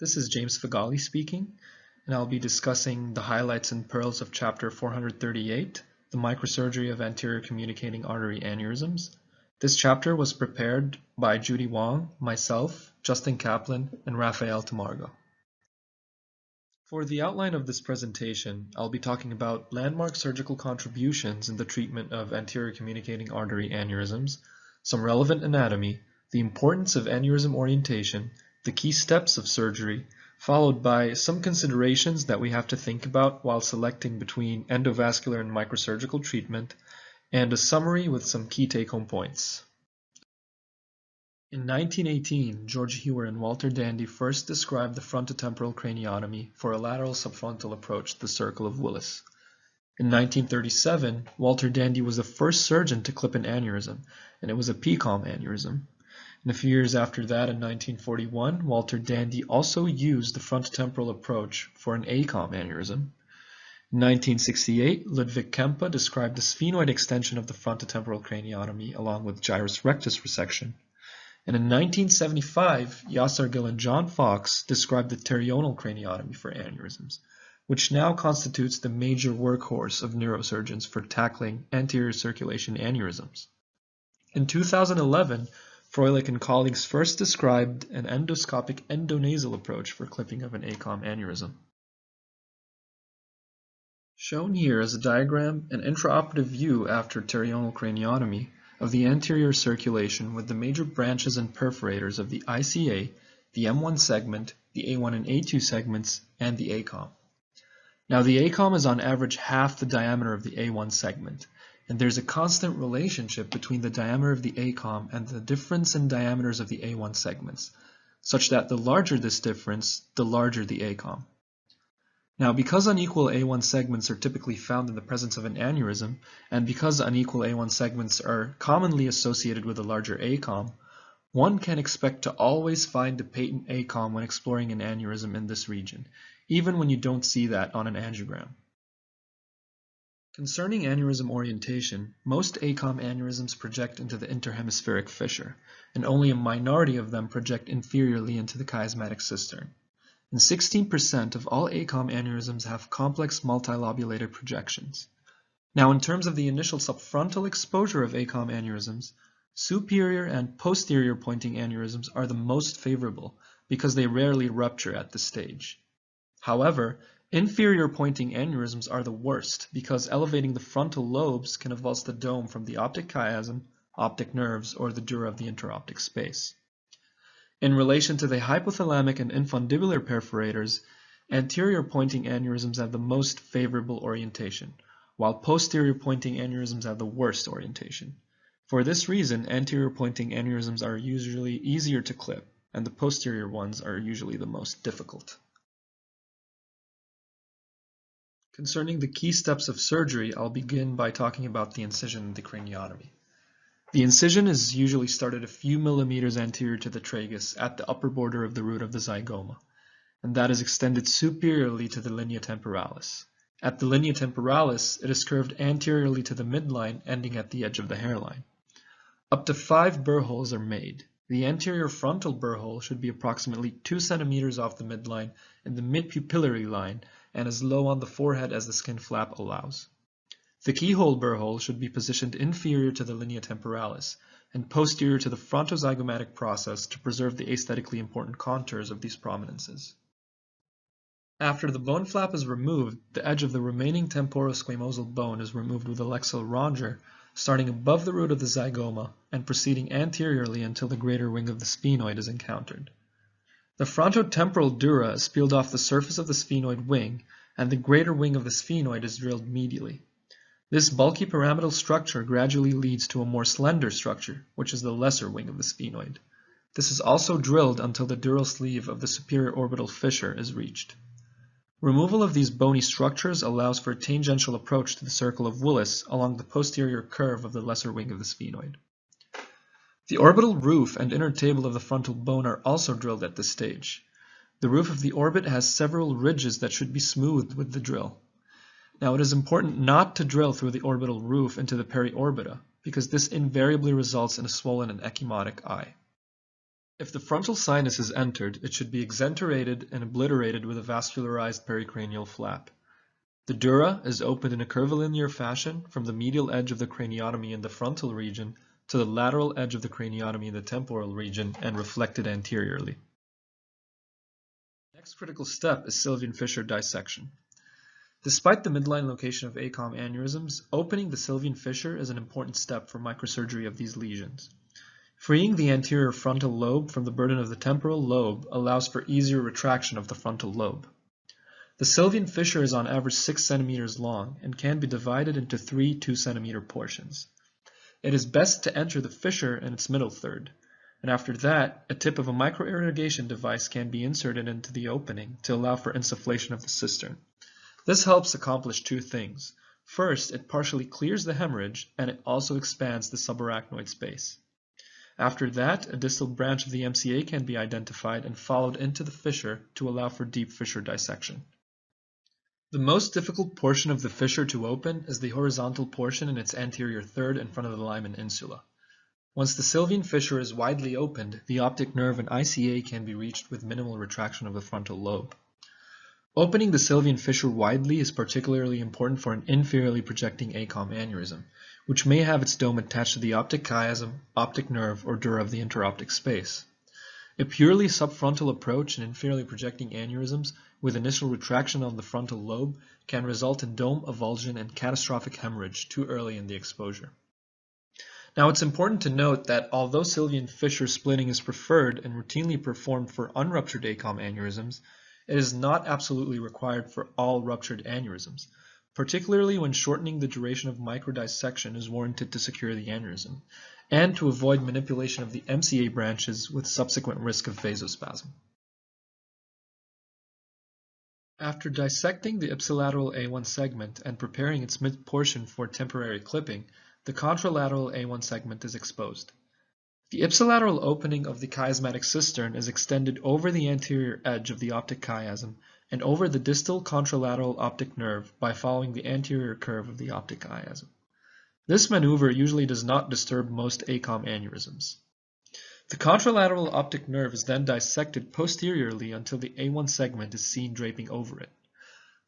This is James Fagali speaking, and I'll be discussing the highlights and pearls of Chapter 438, the Microsurgery of Anterior Communicating Artery Aneurysms. This chapter was prepared by Judy Wong, myself, Justin Kaplan, and Rafael Tamargo. For the outline of this presentation, I'll be talking about landmark surgical contributions in the treatment of anterior communicating artery aneurysms, some relevant anatomy, the importance of aneurysm orientation, the key steps of surgery, followed by some considerations that we have to think about while selecting between endovascular and microsurgical treatment, and a summary with some key take-home points. In 1918, George Hewer and Walter Dandy first described the frontotemporal craniotomy for a lateral subfrontal approach to the circle of Willis. In 1937, Walter Dandy was the first surgeon to clip an aneurysm, and it was a PCOM aneurysm. And a few years after that, in 1941, Walter Dandy also used the frontotemporal approach for an ACOM aneurysm. In 1968, Ludwig Kempe described the sphenoid extension of the frontotemporal craniotomy along with gyrus rectus resection. And in 1975, Yasser Gill and John Fox described the pterional craniotomy for aneurysms, which now constitutes the major workhorse of neurosurgeons for tackling anterior circulation aneurysms. In 2011, Froelich and colleagues first described an endoscopic endonasal approach for clipping of an ACOM aneurysm. Shown here is a diagram, an intraoperative view after pterional craniotomy of the anterior circulation with the major branches and perforators of the ICA, the M1 segment, the A1 and A2 segments, and the ACOM. Now the ACOM is on average half the diameter of the A1 segment, and there's a constant relationship between the diameter of the ACOM and the difference in diameters of the A1 segments, such that the larger this difference, the larger the ACOM. Now, because unequal A1 segments are typically found in the presence of an aneurysm, and because unequal A1 segments are commonly associated with a larger ACOM, one can expect to always find a patent ACOM when exploring an aneurysm in this region, even when you don't see that on an angiogram. Concerning aneurysm orientation, most ACOM aneurysms project into the interhemispheric fissure, and only a minority of them project inferiorly into the chiasmatic cistern. And 16% of all ACOM aneurysms have complex multilobulated projections. Now, in terms of the initial subfrontal exposure of ACOM aneurysms, superior and posterior pointing aneurysms are the most favorable because they rarely rupture at this stage. However, inferior pointing aneurysms are the worst because elevating the frontal lobes can avulse the dome from the optic chiasm, optic nerves, or the dura of the interoptic space. In relation to the hypothalamic and infundibular perforators, anterior pointing aneurysms have the most favorable orientation, while posterior pointing aneurysms have the worst orientation. For this reason, anterior pointing aneurysms are usually easier to clip, and the posterior ones are usually the most difficult. Concerning the key steps of surgery, I'll begin by talking about the incision and the craniotomy. The incision is usually started a few millimeters anterior to the tragus at the upper border of the root of the zygoma, and that is extended superiorly to the linea temporalis. At the linea temporalis, it is curved anteriorly to the midline, ending at the edge of the hairline. Up to 5 burr holes are made. The anterior frontal burr hole should be approximately 2 centimeters off the midline in the mid-pupillary line and as low on the forehead as the skin flap allows. The keyhole burr hole should be positioned inferior to the linea temporalis and posterior to the frontozygomatic process to preserve the aesthetically important contours of these prominences. After the bone flap is removed, the edge of the remaining temporosquamosal bone is removed with a lexile ronger, starting above the root of the zygoma and proceeding anteriorly until the greater wing of the sphenoid is encountered. The frontotemporal dura is peeled off the surface of the sphenoid wing, and the greater wing of the sphenoid is drilled medially. This bulky pyramidal structure gradually leads to a more slender structure, which is the lesser wing of the sphenoid. This is also drilled until the dural sleeve of the superior orbital fissure is reached. Removal of these bony structures allows for a tangential approach to the circle of Willis along the posterior curve of the lesser wing of the sphenoid. The orbital roof and inner table of the frontal bone are also drilled at this stage. The roof of the orbit has several ridges that should be smoothed with the drill. Now, it is important not to drill through the orbital roof into the periorbita, because this invariably results in a swollen and ecchymotic eye. If the frontal sinus is entered, it should be exenterated and obliterated with a vascularized pericranial flap. The dura is opened in a curvilinear fashion from the medial edge of the craniotomy in the frontal region to the lateral edge of the craniotomy in the temporal region and reflected anteriorly. The next critical step is sylvian fissure dissection. Despite the midline location of ACOM aneurysms, opening the sylvian fissure is an important step for microsurgery of these lesions. Freeing the anterior frontal lobe from the burden of the temporal lobe allows for easier retraction of the frontal lobe. The sylvian fissure is on average 6 cm long and can be divided into 3 2-cm portions. It is best to enter the fissure in its middle third, and after that, a tip of a microirrigation device can be inserted into the opening to allow for insufflation of the cistern. This helps accomplish two things. First, it partially clears the hemorrhage, and it also expands the subarachnoid space. After that, a distal branch of the MCA can be identified and followed into the fissure to allow for deep fissure dissection. The most difficult portion of the fissure to open is the horizontal portion in its anterior third in front of the Lyman insula. Once the sylvian fissure is widely opened, the optic nerve and ICA can be reached with minimal retraction of the frontal lobe. Opening the sylvian fissure widely is particularly important for an inferiorly projecting ACOM aneurysm, which may have its dome attached to the optic chiasm, optic nerve, or dura of the interoptic space. A purely subfrontal approach in inferiorly projecting aneurysms with initial retraction of the frontal lobe can result in dome avulsion and catastrophic hemorrhage too early in the exposure. Now, it's important to note that although sylvian fissure splitting is preferred and routinely performed for unruptured ACOM aneurysms, it is not absolutely required for all ruptured aneurysms, particularly when shortening the duration of microdissection is warranted to secure the aneurysm, and to avoid manipulation of the MCA branches with subsequent risk of vasospasm. After dissecting the ipsilateral A1 segment and preparing its mid-portion for temporary clipping, the contralateral A1 segment is exposed. The ipsilateral opening of the chiasmatic cistern is extended over the anterior edge of the optic chiasm and over the distal contralateral optic nerve by following the anterior curve of the optic chiasm. This maneuver usually does not disturb most ACOM aneurysms. The contralateral optic nerve is then dissected posteriorly until the A1 segment is seen draping over it.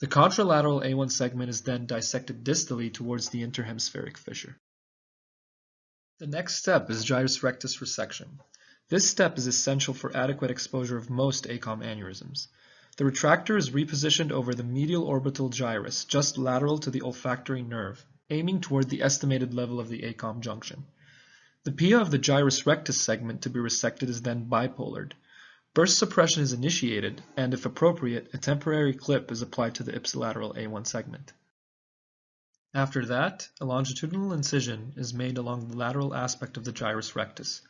The contralateral A1 segment is then dissected distally towards the interhemispheric fissure. The next step is gyrus rectus resection. This step is essential for adequate exposure of most ACOM aneurysms. The retractor is repositioned over the medial orbital gyrus, just lateral to the olfactory nerve, aiming toward the estimated level of the ACOM junction. The pia of the gyrus rectus segment to be resected is then bipolared. Burst suppression is initiated, and if appropriate, a temporary clip is applied to the ipsilateral A1 segment. After that, a longitudinal incision is made along the lateral aspect of the gyrus rectus.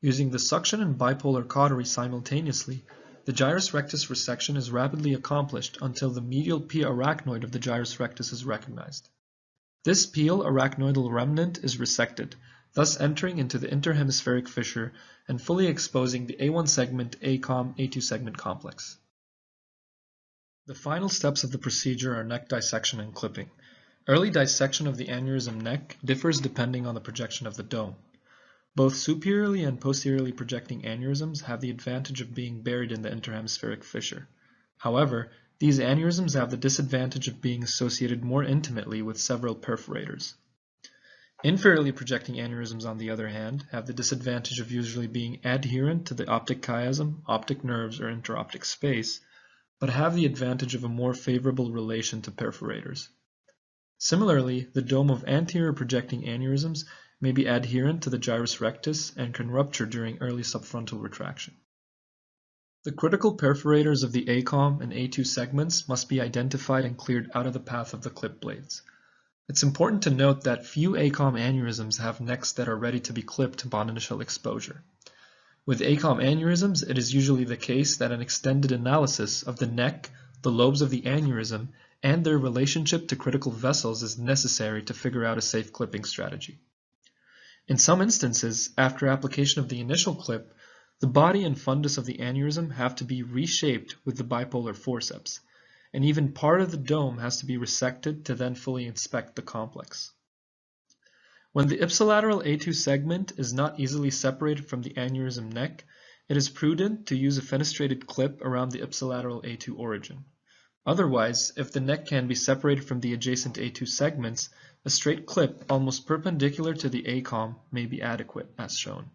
Using the suction and bipolar cautery simultaneously, the gyrus rectus resection is rapidly accomplished until the medial pia arachnoid of the gyrus rectus is recognized. This pial arachnoidal remnant is resected, thus entering into the interhemispheric fissure and fully exposing the A1 segment ACOM A2 segment complex. The final steps of the procedure are neck dissection and clipping. Early dissection of the aneurysm neck differs depending on the projection of the dome. Both superiorly and posteriorly projecting aneurysms have the advantage of being buried in the interhemispheric fissure. However, these aneurysms have the disadvantage of being associated more intimately with several perforators. Inferiorly projecting aneurysms, on the other hand, have the disadvantage of usually being adherent to the optic chiasm, optic nerves, or interoptic space, but have the advantage of a more favorable relation to perforators. Similarly, the dome of anterior projecting aneurysms may be adherent to the gyrus rectus and can rupture during early subfrontal retraction. The critical perforators of the ACOM and A2 segments must be identified and cleared out of the path of the clip blades. It's important to note that few ACOM aneurysms have necks that are ready to be clipped upon initial exposure. With ACOM aneurysms, it is usually the case that an extended analysis of the neck, the lobes of the aneurysm, and their relationship to critical vessels is necessary to figure out a safe clipping strategy. In some instances, after application of the initial clip, the body and fundus of the aneurysm have to be reshaped with the bipolar forceps, and even part of the dome has to be resected to then fully inspect the complex. When the ipsilateral A2 segment is not easily separated from the aneurysm neck, It is prudent to use a fenestrated clip around the ipsilateral A2 origin. Otherwise, if the neck can be separated from the adjacent A2 segments, a straight clip almost perpendicular to the ACOM may be adequate, as shown.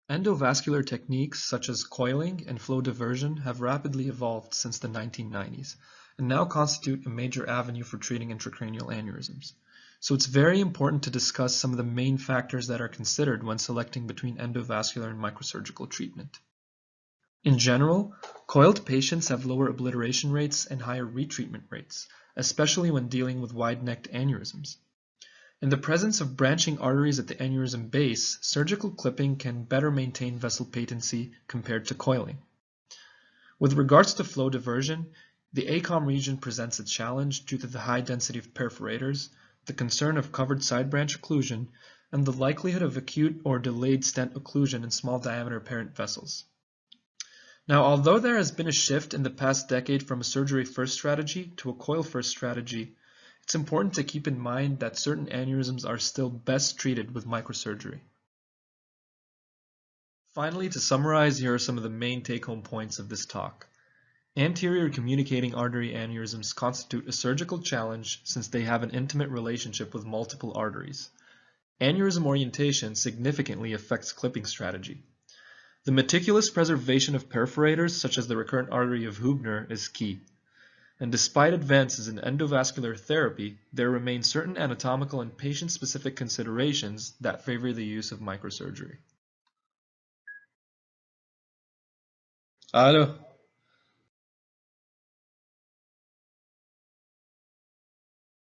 Endovascular techniques such as coiling and flow diversion have rapidly evolved since the 1990s and now constitute a major avenue for treating intracranial aneurysms. So it's very important to discuss some of the main factors that are considered when selecting between endovascular and microsurgical treatment. In general, coiled patients have lower obliteration rates and higher retreatment rates, especially when dealing with wide-necked aneurysms. In the presence of branching arteries at the aneurysm base, surgical clipping can better maintain vessel patency compared to coiling. With regards to flow diversion, the ACOM region presents a challenge due to the high density of perforators, the concern of covered side branch occlusion, and the likelihood of acute or delayed stent occlusion in small diameter parent vessels. Now, although there has been a shift in the past decade from a surgery-first strategy to a coil-first strategy, it's important to keep in mind that certain aneurysms are still best treated with microsurgery. Finally, to summarize, here are some of the main take-home points of this talk. Anterior communicating artery aneurysms constitute a surgical challenge since they have an intimate relationship with multiple arteries. Aneurysm orientation significantly affects clipping strategy. The meticulous preservation of perforators, such as the recurrent artery of Hübner, is key. And despite advances in endovascular therapy, there remain certain anatomical and patient-specific considerations that favor the use of microsurgery. Aló.